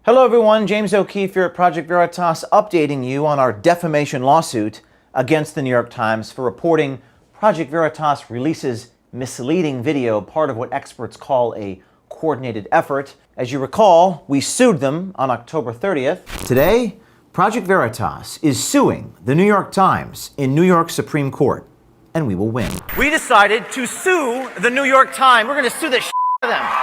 Hello everyone, James O'Keefe here at Project Veritas, updating you on our defamation lawsuit against the New York Times for reporting Project Veritas releases misleading video, part of what experts call a coordinated effort. As you recall, we sued them on October 30th. Today, Project Veritas is suing the New York Times in New York Supreme Court, and we will win. We decided to sue the New York Times. We're going to sue the shit out of them.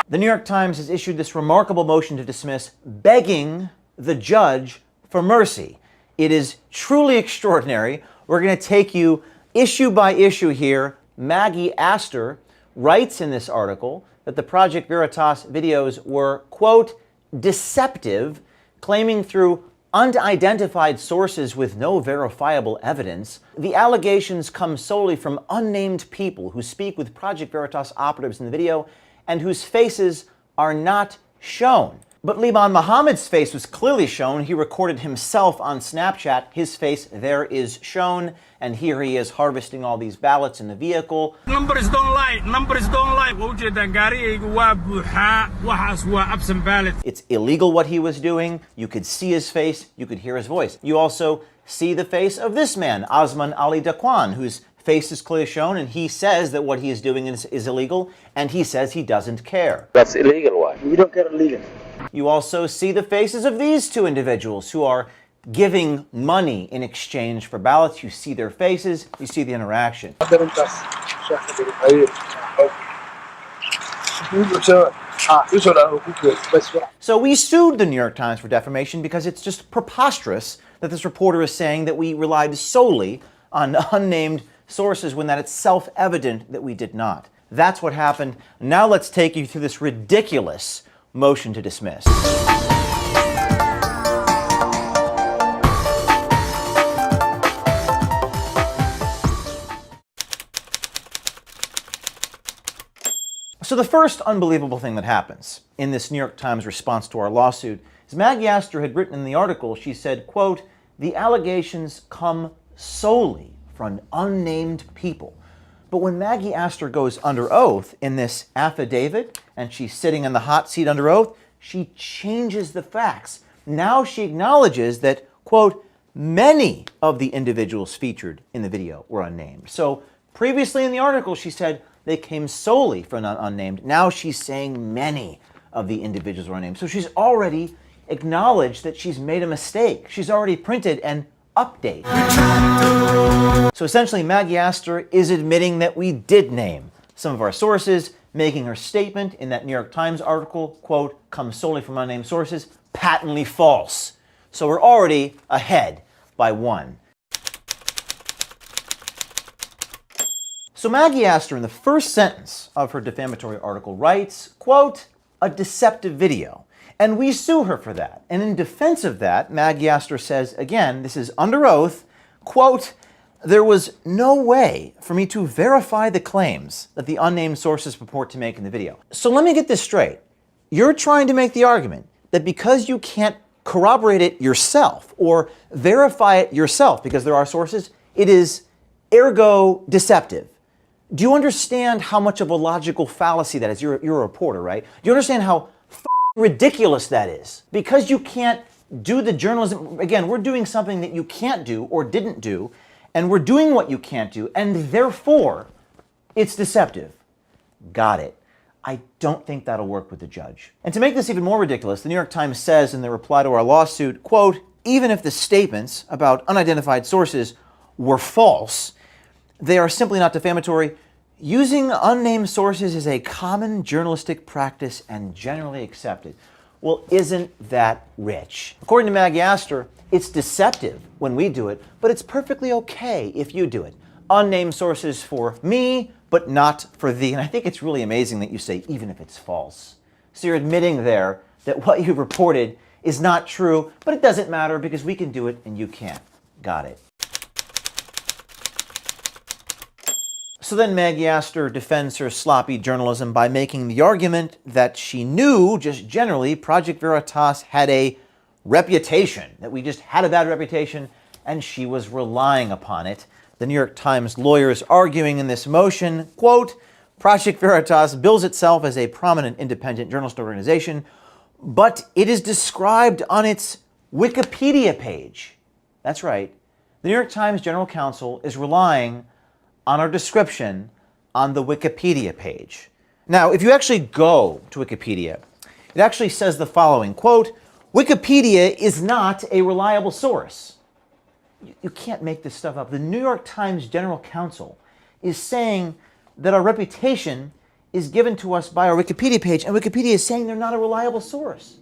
The New York Times has issued this remarkable motion to dismiss, begging the judge for mercy. It is truly extraordinary. We're going to take you issue by issue here. Maggie Astor writes in this article that the Project Veritas videos were, quote, deceptive, claiming through unidentified sources with no verifiable evidence. The allegations come solely from unnamed people who speak with Project Veritas operatives in the video and whose faces are not shown. But Liban Mohammed's face was clearly shown. He recorded himself on Snapchat. His face there is shown, and here he is harvesting all these ballots in the vehicle. Numbers don't lie. It's illegal what he was doing. You could see his face, you could hear his voice. You also see the face of this man, Osman Ali Dakwan, whose face is clearly shown, and he says that what he is doing is illegal, and he says he doesn't care. That's illegal, why? We don't care illegal. You also see the faces of these two individuals who are giving money in exchange for ballots. You see their faces, you see the interaction. So we sued the New York Times for defamation because it's just preposterous that this reporter is saying that we relied solely on unnamed sources when that it's self-evident that we did not. That's what happened. Now let's take you through this ridiculous motion to dismiss. So the first unbelievable thing that happens in this New York Times response to our lawsuit is Maggie Astor had written in the article, she said, quote, the allegations come solely from unnamed people. But when Maggie Astor goes under oath in this affidavit, and she's sitting in the hot seat under oath, she changes the facts. Now she acknowledges that, quote, many of the individuals featured in the video were unnamed. So previously in the article, she said they came solely from unnamed. Now she's saying many of the individuals were unnamed. So she's already acknowledged that she's made a mistake. She's already printed an update. So essentially, Maggie Astor is admitting that we did name some of our sources, making her statement in that New York Times article, quote, comes solely from unnamed sources, patently false. So we're already ahead by one. So Maggie Astor, in the first sentence of her defamatory article, writes, quote, a deceptive video. And we sue her for that. And in defense of that, Maggie Astor says, again, this is under oath, quote, there was no way for me to verify the claims that the unnamed sources purport to make in the video. So let me get this straight. You're trying to make the argument that because you can't corroborate it yourself or verify it yourself because there are sources, it is ergo deceptive. Do you understand how much of a logical fallacy that is? You're a reporter, right? Do you understand how ridiculous that is? Because you can't do the journalism, again, we're doing something that you can't do or didn't do, and we're doing what you can't do, and therefore, it's deceptive. Got it. I don't think that'll work with the judge. And to make this even more ridiculous, the New York Times says in their reply to our lawsuit, quote, even if the statements about unidentified sources were false, they are simply not defamatory. Using unnamed sources is a common journalistic practice and generally accepted. Well, isn't that rich? According to Maggie Astor, it's deceptive when we do it, but it's perfectly okay if you do it. Unnamed sources for me, but not for thee. And I think it's really amazing that you say, even if it's false. So you're admitting there that what you've reported is not true, but it doesn't matter because we can do it and you can't. Got it. So then Maggie Astor defends her sloppy journalism by making the argument that she knew, just generally, Project Veritas had a reputation, that we just had a bad reputation, and she was relying upon it. The New York Times lawyers arguing in this motion, quote, Project Veritas bills itself as a prominent independent journalist organization, but it is described on its Wikipedia page. That's right. The New York Times General Counsel is relying on our description on the Wikipedia page. Now, if you actually go to Wikipedia, it actually says the following, quote, Wikipedia is not a reliable source. You can't make this stuff up. The New York Times General Counsel is saying that our reputation is given to us by our Wikipedia page, and Wikipedia is saying they're not a reliable source.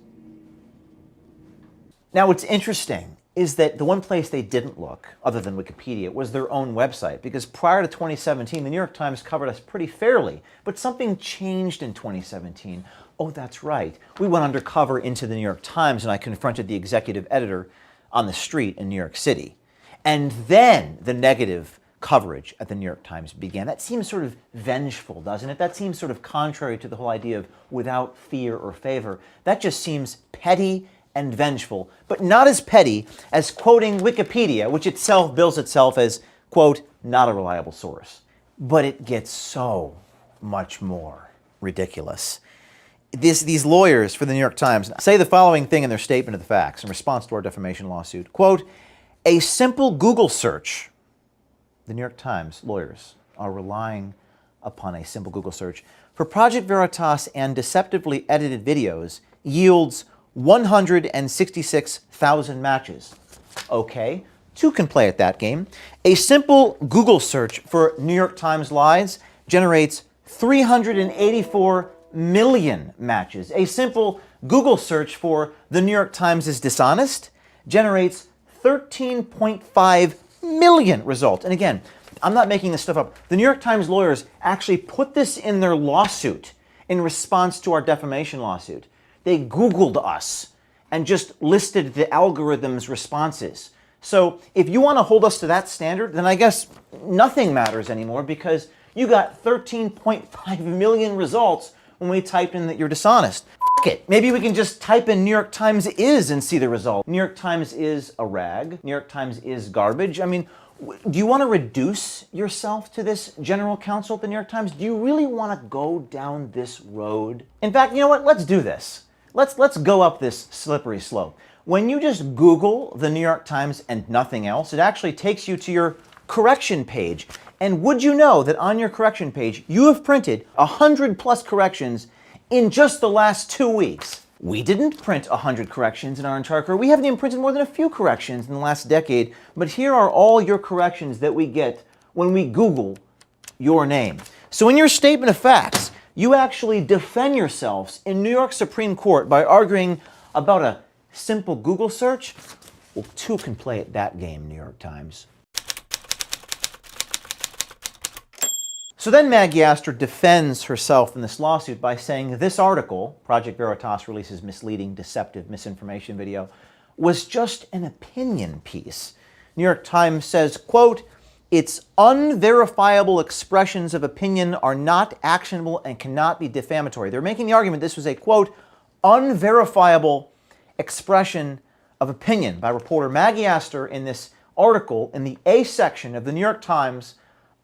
Now, what's interesting is that the one place they didn't look, other than Wikipedia, was their own website, because prior to 2017, the New York Times covered us pretty fairly, but something changed in 2017. Oh, that's right. We went undercover into the New York Times, and I confronted the executive editor on the street in New York City. And then the negative coverage at the New York Times began. That seems sort of vengeful, doesn't it? That seems sort of contrary to the whole idea of without fear or favor. That just seems petty and vengeful, but not as petty as quoting Wikipedia, which itself bills itself as, quote, not a reliable source. But it gets so much more ridiculous. These lawyers for the New York Times say the following thing in their statement of the facts in response to our defamation lawsuit. Quote, a simple Google search, the New York Times lawyers are relying upon a simple Google search, for Project Veritas and deceptively edited videos yields 166,000 matches. Okay, two can play at that game. A simple Google search for New York Times lies generates 384 million matches. A simple Google search for the New York Times is dishonest generates 13.5 million results. And again, I'm not making this stuff up. The New York Times lawyers actually put this in their lawsuit in response to our defamation lawsuit. They Googled us and just listed the algorithm's responses. So if you want to hold us to that standard, then I guess nothing matters anymore, because you got 13.5 million results when we typed in that you're dishonest. F it. Maybe we can just type in New York Times is and see the result. New York Times is a rag. New York Times is garbage. I mean, do you want to reduce yourself to this general counsel at the New York Times? Do you really want to go down this road? In fact, you know what? Let's do this. Let's go up this slippery slope. When you just Google the New York Times and nothing else, it actually takes you to your correction page. And would you know that on your correction page, you have printed 100+ corrections in just the last 2 weeks? We didn't print 100 corrections in our entire career. We haven't even printed more than a few corrections in the last decade. But here are all your corrections that we get when we Google your name. So in your statement of facts, you actually defend yourselves in New York Supreme Court by arguing about a simple Google search. Well, two can play at that game, New York Times. So then Maggie Astor defends herself in this lawsuit by saying this article, Project Veritas releases misleading, deceptive misinformation video, was just an opinion piece. New York Times says, quote, its unverifiable expressions of opinion are not actionable and cannot be defamatory. They're making the argument this was a, quote, unverifiable expression of opinion by reporter Maggie Astor in this article in the A section of the New York Times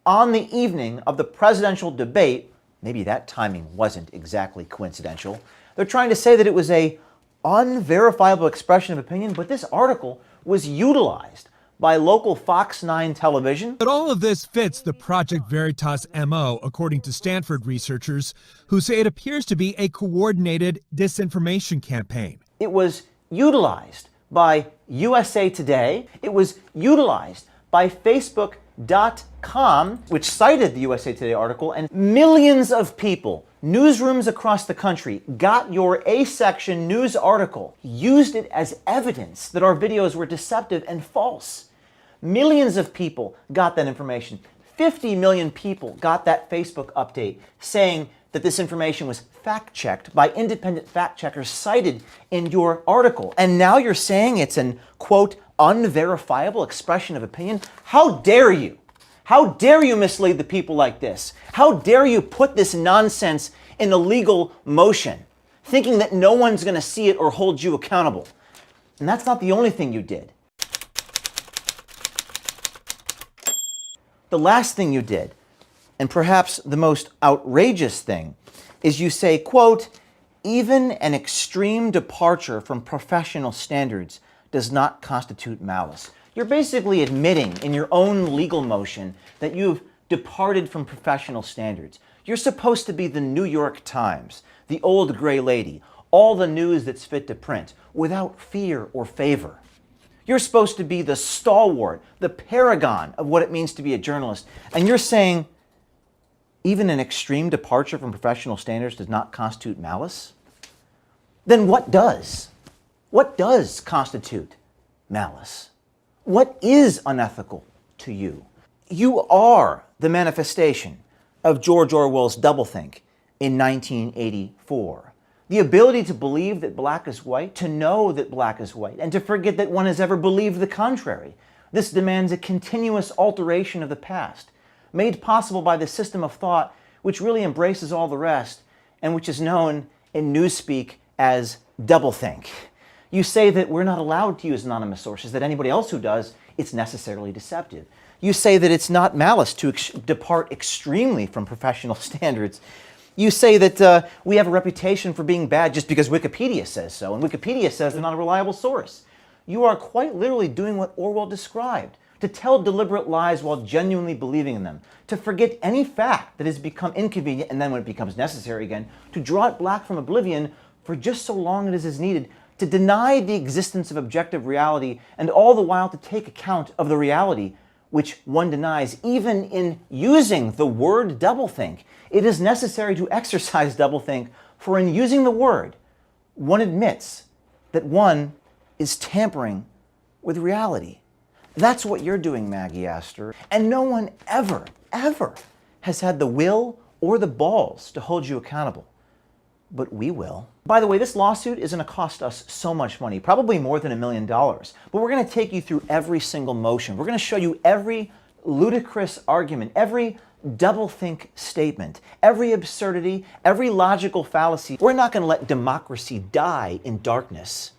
on the evening of the presidential debate. Maybe that timing wasn't exactly coincidental. They're trying to say that it was a unverifiable expression of opinion, but this article was utilized by local Fox 9 television. But all of this fits the Project Veritas MO, according to Stanford researchers, who say it appears to be a coordinated disinformation campaign. It was utilized by USA Today. It was utilized by Facebook.com, which cited the USA Today article, and millions of people, newsrooms across the country, got your A-section news article, used it as evidence that our videos were deceptive and false. Millions of people got that information. 50 million people got that Facebook update saying that this information was fact-checked by independent fact-checkers cited in your article. And now you're saying it's an, quote, unverifiable expression of opinion? How dare you? How dare you mislead the people like this? How dare you put this nonsense in a legal motion, thinking that no one's going to see it or hold you accountable? And that's not the only thing you did. The last thing you did, and perhaps the most outrageous thing, is you say, quote, Even an extreme departure from professional standards does not constitute malice. You're basically admitting in your own legal motion that you've departed from professional standards. You're supposed to be the New York Times, the old gray lady, all the news that's fit to print, without fear or favor. You're supposed to be the stalwart, the paragon of what it means to be a journalist. And you're saying even an extreme departure from professional standards does not constitute malice? Then what does? What does constitute malice? What is unethical to you? You are the manifestation of George Orwell's doublethink in 1984. The ability to believe that black is white, to know that black is white, and to forget that one has ever believed the contrary. This demands a continuous alteration of the past, made possible by the system of thought which really embraces all the rest, and which is known in newspeak as doublethink. You say that we're not allowed to use anonymous sources, that anybody else who does, it's necessarily deceptive. You say that it's not malice to depart extremely from professional standards. You say that we have a reputation for being bad just because Wikipedia says so, and Wikipedia says they're not a reliable source. You are quite literally doing what Orwell described, to tell deliberate lies while genuinely believing in them, to forget any fact that has become inconvenient, and then when it becomes necessary again, to draw it black from oblivion for just so long as is needed, to deny the existence of objective reality, and all the while to take account of the reality which one denies. Even in using the word doublethink, it is necessary to exercise doublethink, for in using the word, one admits that one is tampering with reality. That's what you're doing, Maggie Astor. And no one ever, ever has had the will or the balls to hold you accountable. But we will. By the way, this lawsuit is going to cost us so much money, probably more than $1 million. But we're going to take you through every single motion. We're going to show you every ludicrous argument, every doublethink statement, every absurdity, every logical fallacy. We're not going to let democracy die in darkness.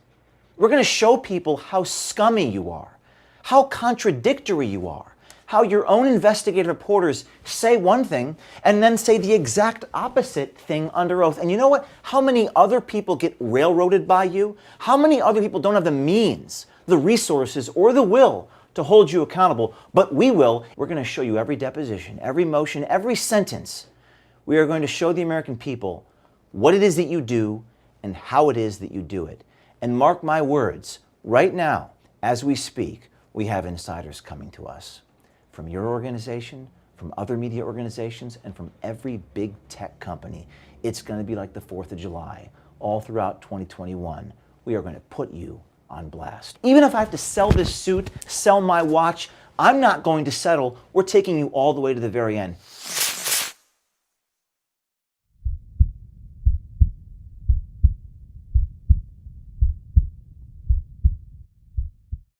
We're going to show people how scummy you are, how contradictory you are, how your own investigative reporters say one thing and then say the exact opposite thing under oath. And you know what? How many other people get railroaded by you? How many other people don't have the means, the resources, or the will to hold you accountable? But we will. We're going to show you every deposition, every motion, every sentence. We are going to show the American people what it is that you do and how it is that you do it. And mark my words, right now, as we speak, we have insiders coming to us. From your organization, from other media organizations, and from every big tech company. It's going to be like the 4th of July. All throughout 2021, we are going to put you on blast. Even if I have to sell this suit, sell my watch, I'm not going to settle. We're taking you all the way to the very end.